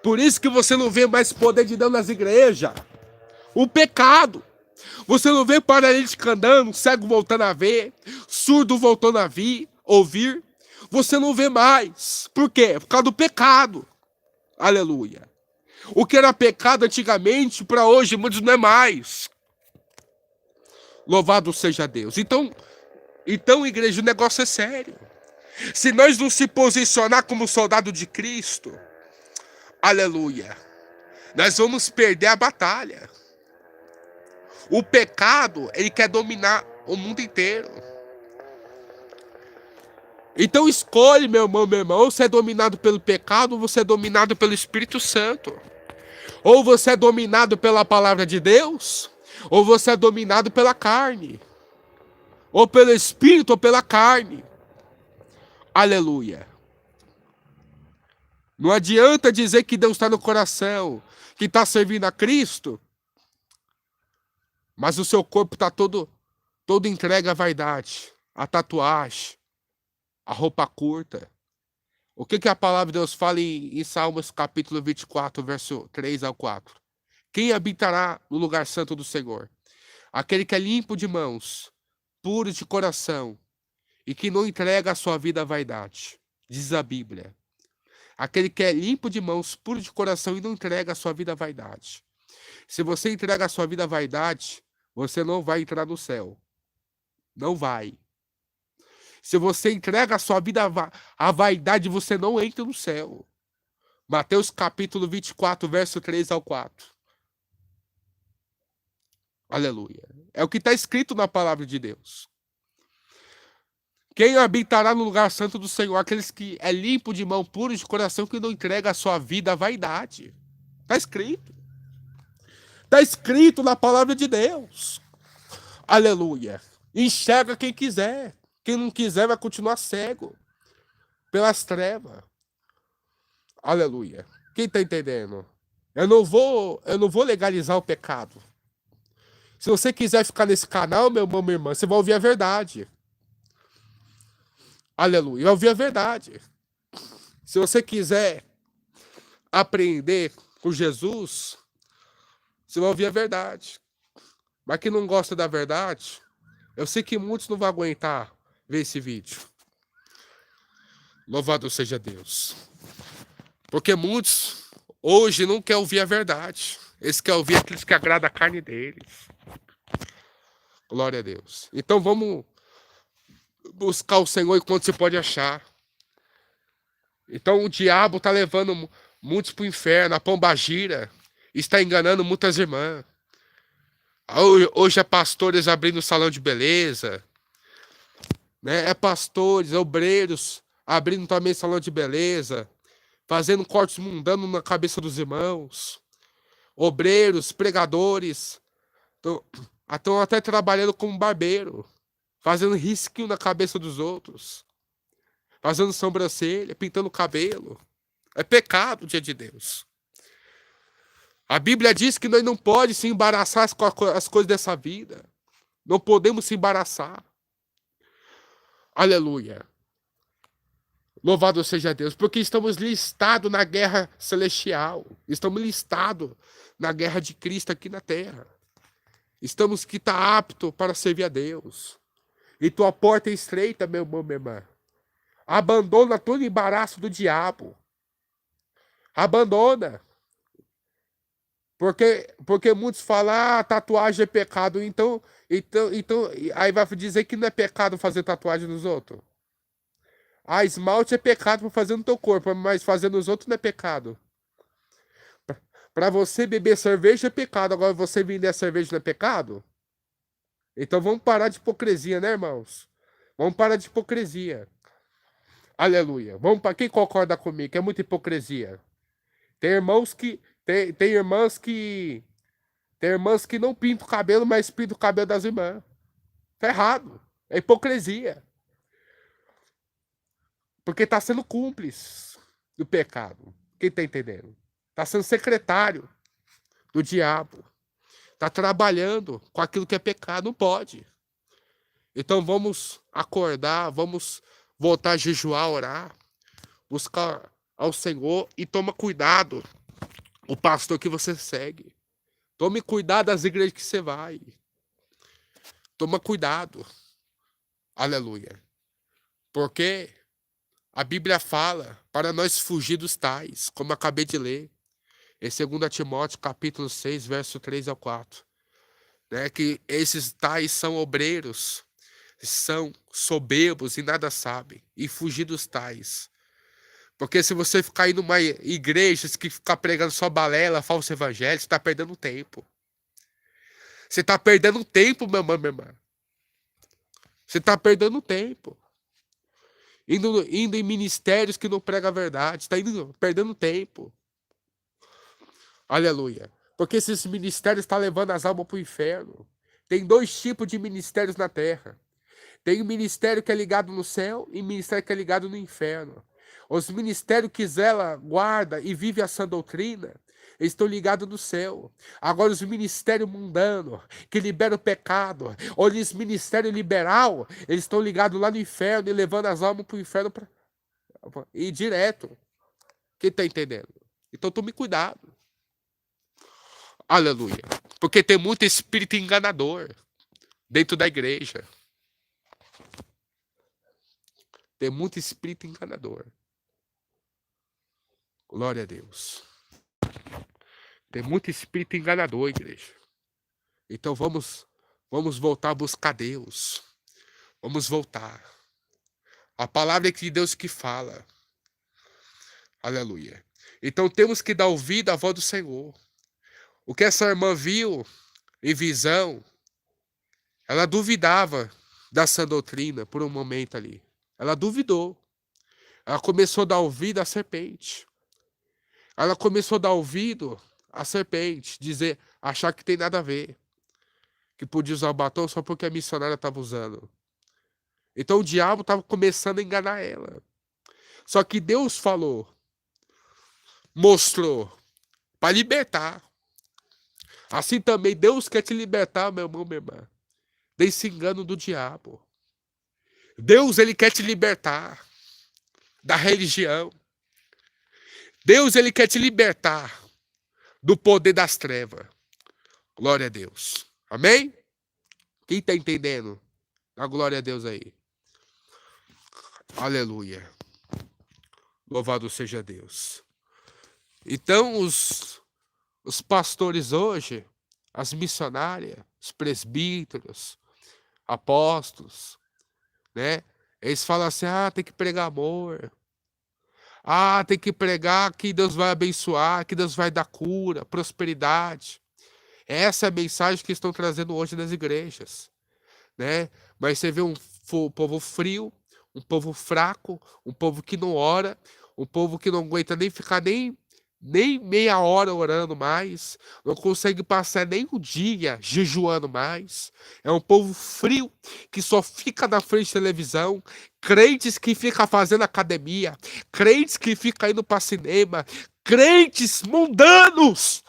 Speaker 1: Por isso que você não vê mais poder de Deus nas igrejas. O pecado. Você não vê paralítico andando, cego voltando a ver, surdo voltando a ouvir. Você não vê mais. Por quê? Por causa do pecado. Aleluia. O que era pecado antigamente, para hoje, muitos não é mais. Louvado seja Deus. Então, igreja, o negócio é sério. Se nós não se posicionar como soldado de Cristo, aleluia, nós vamos perder a batalha. O pecado, ele quer dominar o mundo inteiro. Então escolhe, meu irmão, ou você é dominado pelo pecado, ou você é dominado pelo Espírito Santo. Ou você é dominado pela palavra de Deus, ou você é dominado pela carne. Ou pelo Espírito, ou pela carne. Aleluia. Não adianta dizer que Deus está no coração, que está servindo a Cristo, mas o seu corpo está todo entregue à vaidade, à tatuagem, à roupa curta. O que a palavra de Deus fala em Salmos capítulo 24, verso 3 ao 4? Quem habitará no lugar santo do Senhor? Aquele que é limpo de mãos, puro de coração, e que não entrega a sua vida à vaidade, diz a Bíblia. Aquele que é limpo de mãos, puro de coração e não entrega a sua vida à vaidade. Se você entrega a sua vida à vaidade, você não vai entrar no céu. Não vai. Se você entrega a sua vida à vaidade, você não entra no céu. Mateus capítulo 24, verso 3 ao 4. Aleluia. É o que está escrito na palavra de Deus. Quem habitará no lugar santo do Senhor? Aqueles que é limpo de mão, puro de coração, que não entrega a sua vida à vaidade. Está escrito. Está escrito na palavra de Deus. Aleluia. Enxerga quem quiser. Quem não quiser vai continuar cego pelas trevas. Aleluia. Quem está entendendo? Eu não vou legalizar o pecado. Se você quiser ficar nesse canal, meu irmão, minha irmã, você vai ouvir a verdade. Aleluia. Vai ouvir a verdade. Se você quiser aprender com Jesus, você vai ouvir a verdade. Mas quem não gosta da verdade, eu sei que muitos não vão aguentar ver esse vídeo. Louvado seja Deus. Porque muitos hoje não querem ouvir a verdade. Eles querem ouvir aqueles que agradam a carne deles. Glória a Deus. Então vamos buscar o Senhor enquanto você pode achar. Então o diabo está levando muitos para o inferno. A pombagira está enganando muitas irmãs. Hoje é pastores abrindo salão de beleza. Né? É pastores, obreiros abrindo também salão de beleza. Fazendo cortes mundanos na cabeça dos irmãos. Obreiros, pregadores. Estão até trabalhando como barbeiro. Fazendo risquinho na cabeça dos outros. Fazendo sobrancelha, pintando cabelo. É pecado diante de Deus. A Bíblia diz que nós não podemos se embaraçar com as coisas dessa vida. Não podemos se embaraçar. Aleluia. Louvado seja Deus, porque estamos listados na guerra celestial. Estamos listados na guerra de Cristo aqui na terra. Estamos que está apto para servir a Deus. E tua porta é estreita, meu irmão, minha irmã. Abandona todo embaraço do diabo. Abandona. Porque muitos falam, tatuagem é pecado. Então, aí vai dizer que não é pecado fazer tatuagem nos outros. Esmalte é pecado para fazer no teu corpo, mas fazer nos outros não é pecado. Para você beber cerveja é pecado, agora você vender a cerveja não é pecado? Então vamos parar de hipocrisia, né, irmãos? Vamos parar de hipocrisia. Aleluia. Vamos para quem concorda comigo, que é muita hipocrisia. Tem irmãs que não pintam o cabelo, mas pintam o cabelo das irmãs. Tá errado. É hipocrisia. Porque está sendo cúmplice do pecado. Quem está entendendo? Está sendo secretário do diabo. Está trabalhando com aquilo que é pecado. Não pode. Então vamos acordar, vamos voltar a jejuar, orar, buscar ao Senhor e toma cuidado o pastor que você segue. Tome cuidado das igrejas que você vai. Toma cuidado. Aleluia. Porque a Bíblia fala para nós fugir dos tais, como acabei de ler, em 2 Timóteo, capítulo 6, verso 3 ao 4. Né, que esses tais são obreiros, são soberbos e nada sabem, e fugir dos tais. Porque se você ficar indo numa igreja que ficar pregando só balela, falso evangelho, você está perdendo tempo. Você está perdendo tempo, meu irmão, minha irmã. Você está perdendo tempo. Indo em ministérios que não pregam a verdade. Está perdendo tempo. Aleluia. Porque esses ministérios estão levando as almas para o inferno. Tem 2 tipos de ministérios na terra. Tem o ministério que é ligado no céu e o ministério que é ligado no inferno. Os ministérios que zela, guarda e vive a sã doutrina eles estão ligados no céu. Agora os ministérios mundanos, que liberam o pecado, ou os ministérios liberal, eles estão ligados lá no inferno e levando as almas para o inferno e direto. Quem está entendendo? Então tome cuidado. Aleluia. Porque tem muito espírito enganador dentro da igreja. Tem muito espírito enganador. Glória a Deus. Tem muito espírito enganador, igreja. Então vamos voltar a buscar Deus. Vamos voltar. A palavra é de Deus que fala. Aleluia. Então temos que dar ouvido à voz do Senhor. O que essa irmã viu em visão, ela duvidava da sã doutrina por um momento ali. Ela duvidou. Ela começou a dar ouvido à serpente. Ela começou a dar ouvido à serpente, achar que tem nada a ver. Que podia usar o batom só porque a missionária estava usando. Então o diabo estava começando a enganar ela. Só que Deus falou, mostrou, para libertar. Assim também Deus quer te libertar, meu irmão, minha irmã, desse engano do diabo. Deus, ele quer te libertar da religião. Deus, ele quer te libertar do poder das trevas. Glória a Deus. Amém? Quem está entendendo? A glória a Deus aí. Aleluia. Louvado seja Deus. Então, os pastores hoje, as missionárias, os presbíteros, apóstolos, né? Eles falam assim, tem que pregar amor. Tem que pregar que Deus vai abençoar, que Deus vai dar cura, prosperidade. Essa é a mensagem que estão trazendo hoje nas igrejas, né? Mas você vê um povo frio, um povo fraco, um povo que não ora, um povo que não aguenta nem ficar nem meia hora orando mais, não consegue passar nem um dia jejuando mais. É um povo frio que só fica na frente da televisão, crentes que ficam fazendo academia, crentes que ficam indo para cinema, crentes mundanos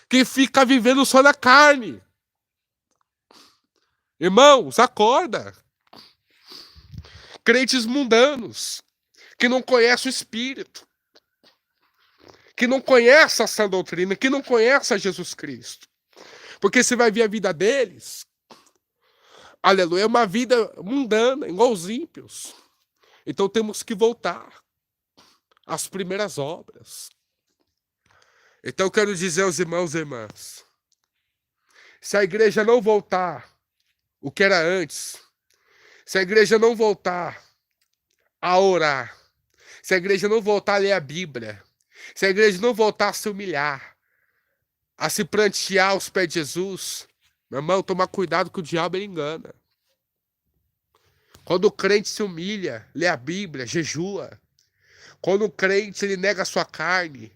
Speaker 1: que ficam vivendo só na carne. Irmãos, acorda. Crentes mundanos que não conhece o Espírito, que não conhece a sã doutrina, que não conhece a Jesus Cristo. Porque você vai ver a vida deles, aleluia, é uma vida mundana, igual os ímpios. Então temos que voltar às primeiras obras. Então eu quero dizer aos irmãos e irmãs, se a igreja não voltar o que era antes, se a igreja não voltar a orar, se a igreja não voltar a ler a Bíblia, se a igreja não voltar a se humilhar, a se prantear aos pés de Jesus, meu irmão, toma cuidado que o diabo ele engana. Quando o crente se humilha, lê a Bíblia, jejua, quando o crente ele nega a sua carne,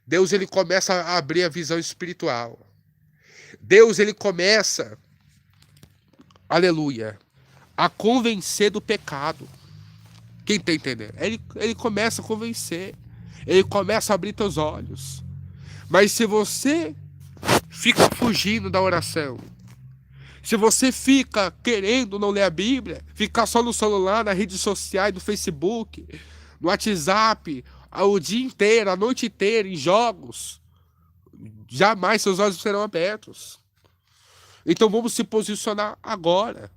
Speaker 1: Deus ele começa a abrir a visão espiritual. Deus ele começa, aleluia, a convencer do pecado. Quem está entendendo? Ele começa a convencer. Ele começa a abrir teus olhos. Mas se você fica fugindo da oração, se você fica querendo não ler a Bíblia, ficar só no celular, nas redes sociais, no Facebook, no WhatsApp, o dia inteiro, a noite inteira, em jogos, jamais seus olhos serão abertos. Então vamos se posicionar agora.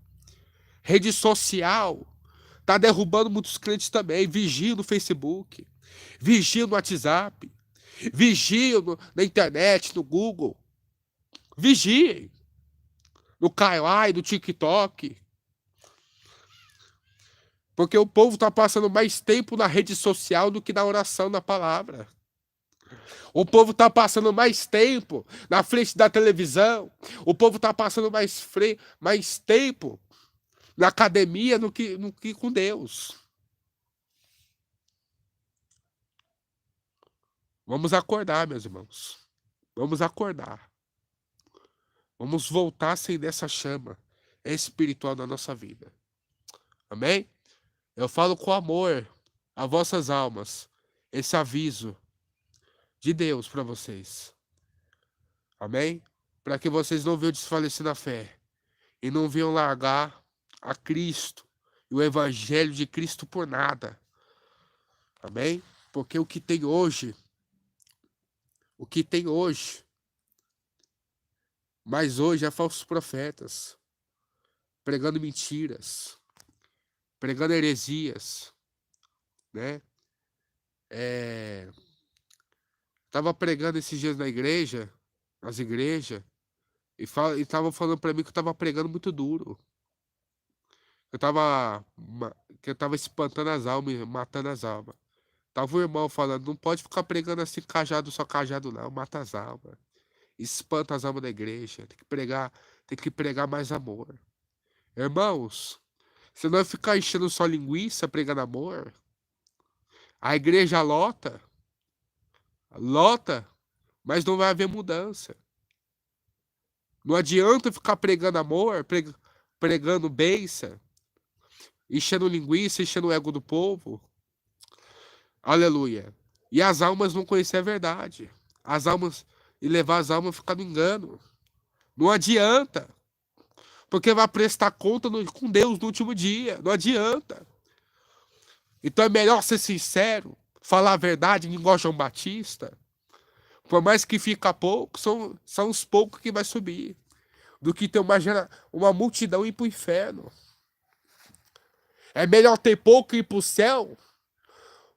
Speaker 1: Rede social tá derrubando muitos crentes também. Vigia no Facebook, vigia no WhatsApp, vigia na internet, no Google. Vigiem. No Kailai, no TikTok. Porque o povo está passando mais tempo na rede social do que na oração, na palavra. O povo está passando mais tempo na frente da televisão. O povo está passando mais tempo na academia do que com Deus. Vamos acordar, meus irmãos. Vamos acordar. Vamos voltar a acender essa chama espiritual na nossa vida. Amém? Eu falo com amor a vossas almas esse aviso de Deus para vocês. Amém? Para que vocês não venham desfalecer na fé e não venham largar a Cristo e o evangelho de Cristo por nada. Amém? Porque o que tem hoje, mas hoje é falsos profetas, pregando mentiras, pregando heresias, né? Tava pregando esses dias na igreja, nas igrejas, e tava falando para mim que eu tava pregando muito duro. Que eu tava espantando as almas, matando as almas. Tava o irmão falando, não pode ficar pregando assim cajado, só cajado não, mata as almas. Espanta as almas da igreja. Tem que pregar mais amor. Irmãos, se não ficar enchendo só linguiça pregando amor, a igreja lota, mas não vai haver mudança. Não adianta ficar pregando amor, pregando bênção, enchendo linguiça, enchendo o ego do povo. Aleluia. E as almas não conhecer a verdade. E levar as almas a ficar no engano. Não adianta. Porque vai prestar conta com Deus no último dia. Não adianta. Então é melhor ser sincero, falar a verdade, igual João Batista. Por mais que fica pouco, são os poucos que vai subir. Do que ter uma multidão e ir para o inferno. É melhor ter pouco e ir para o céu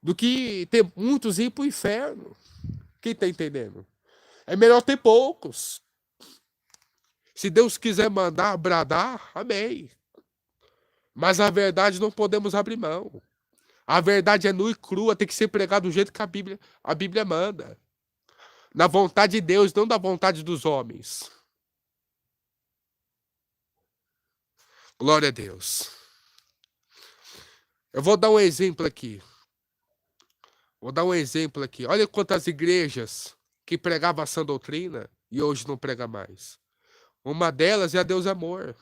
Speaker 1: do que ter muitos e ir para o inferno. Quem está entendendo? É melhor ter poucos. Se Deus quiser mandar bradar, amém. Mas a verdade não podemos abrir mão. A verdade é nua e crua, tem que ser pregada do jeito que a Bíblia manda. Na vontade de Deus, não da vontade dos homens. Glória a Deus. Eu vou dar um exemplo aqui. Olha quantas igrejas que pregavam a sã doutrina e hoje não prega mais. Uma delas é a Deus Amor.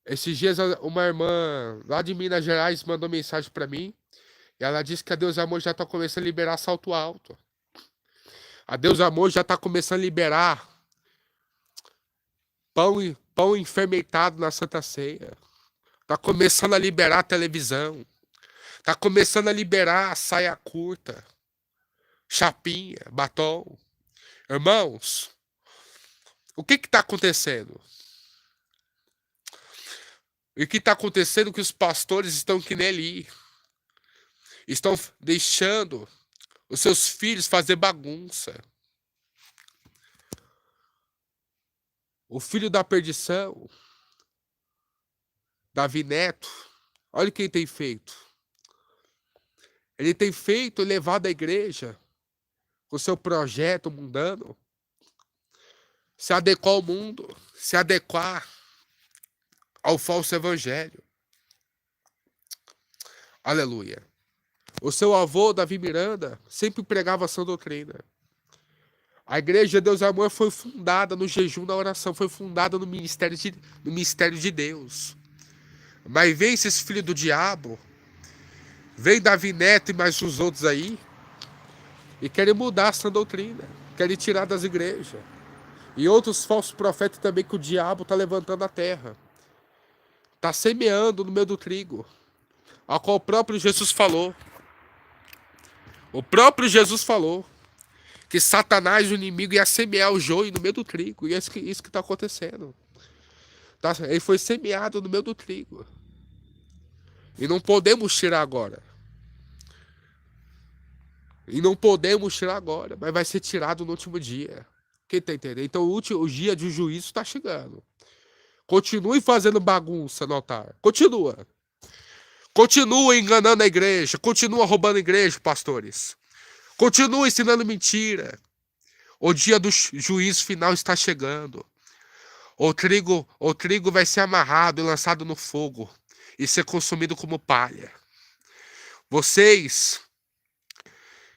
Speaker 1: Esses dias uma irmã lá de Minas Gerais mandou mensagem para mim. E ela disse que a Deus Amor já está começando a liberar salto alto. A Deus Amor já está começando a liberar pão enfermentado na Santa Ceia. Está começando a liberar televisão. Está começando a liberar saia curta, chapinha, batom. Irmãos, o que está acontecendo? E o que está acontecendo é que os pastores estão que nem ali. Estão deixando os seus filhos fazer bagunça. O filho da perdição, Davi Neto, olha o que ele tem feito. Ele tem feito e levado a igreja com seu projeto mundano, se adequar ao mundo, se adequar ao falso evangelho. Aleluia. O seu avô, Davi Miranda, sempre pregava a sã doutrina. A igreja Deus Amor foi fundada no jejum, na oração, foi fundada no ministério de Deus. Mas vem esses filhos do diabo, vem Davi Neto e mais uns outros aí, e querem mudar a sã doutrina, querem tirar das igrejas. E outros falsos profetas também que o diabo está levantando a terra. Está semeando no meio do trigo, ao qual o próprio Jesus falou. O próprio Jesus falou que Satanás, o inimigo, ia semear o joio no meio do trigo. E é isso que está acontecendo. Ele foi semeado no meio do trigo. E não podemos tirar agora. Mas vai ser tirado no último dia. Quem tá entendendo? Então o dia de juízo está chegando. Continue fazendo bagunça no altar. Continua enganando a igreja. Continua roubando a igreja, pastores. Continua ensinando mentira. O dia do juízo final está chegando. O trigo vai ser amarrado e lançado no fogo e ser consumido como palha. Vocês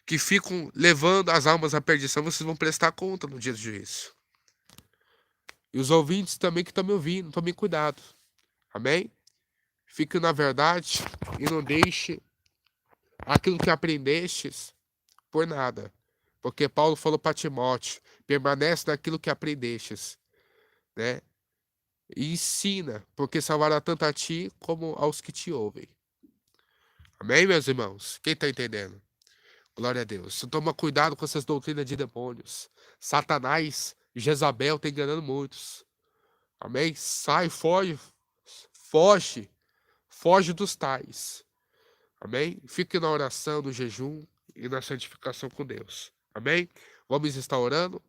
Speaker 1: que ficam levando as almas à perdição, vocês vão prestar conta no dia do juízo. E os ouvintes também que estão me ouvindo, tomem cuidado. Amém? Fique na verdade e não deixe aquilo que aprendestes por nada. Porque Paulo falou para Timóteo, permanece naquilo que aprendestes, né? E ensina, porque salvará tanto a ti como aos que te ouvem. Amém, meus irmãos? Quem está entendendo? Glória a Deus. Toma cuidado com essas doutrinas de demônios. Satanás, Jezabel, está enganando muitos. Amém? Sai, foge, foge, foge dos tais. Amém? Fique na oração, no jejum e na santificação com Deus. Amém? Vamos estar orando.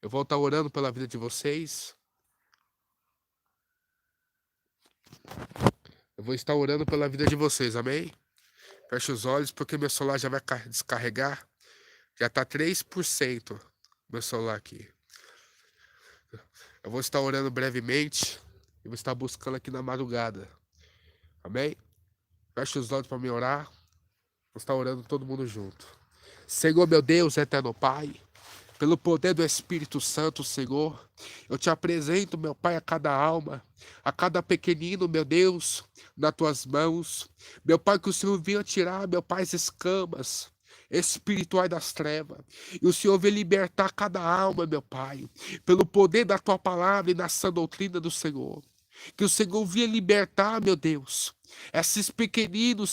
Speaker 1: Eu vou estar orando pela vida de vocês. Eu vou estar orando pela vida de vocês, amém? Feche os olhos, porque meu celular já vai descarregar. Já está 3% meu celular aqui. Eu vou estar orando brevemente. E vou estar buscando aqui na madrugada. Amém? Feche os olhos para me orar. Vou estar orando todo mundo junto. Senhor, meu Deus, eterno Pai, pelo poder do Espírito Santo, Senhor, eu te apresento, meu Pai, a cada alma, a cada pequenino, meu Deus, nas tuas mãos. Meu Pai, que o Senhor venha tirar, meu Pai, as escamas espirituais das trevas. E o Senhor venha libertar cada alma, meu Pai, pelo poder da tua palavra e na sã doutrina do Senhor. Que o Senhor venha libertar, meu Deus, esses pequeninos,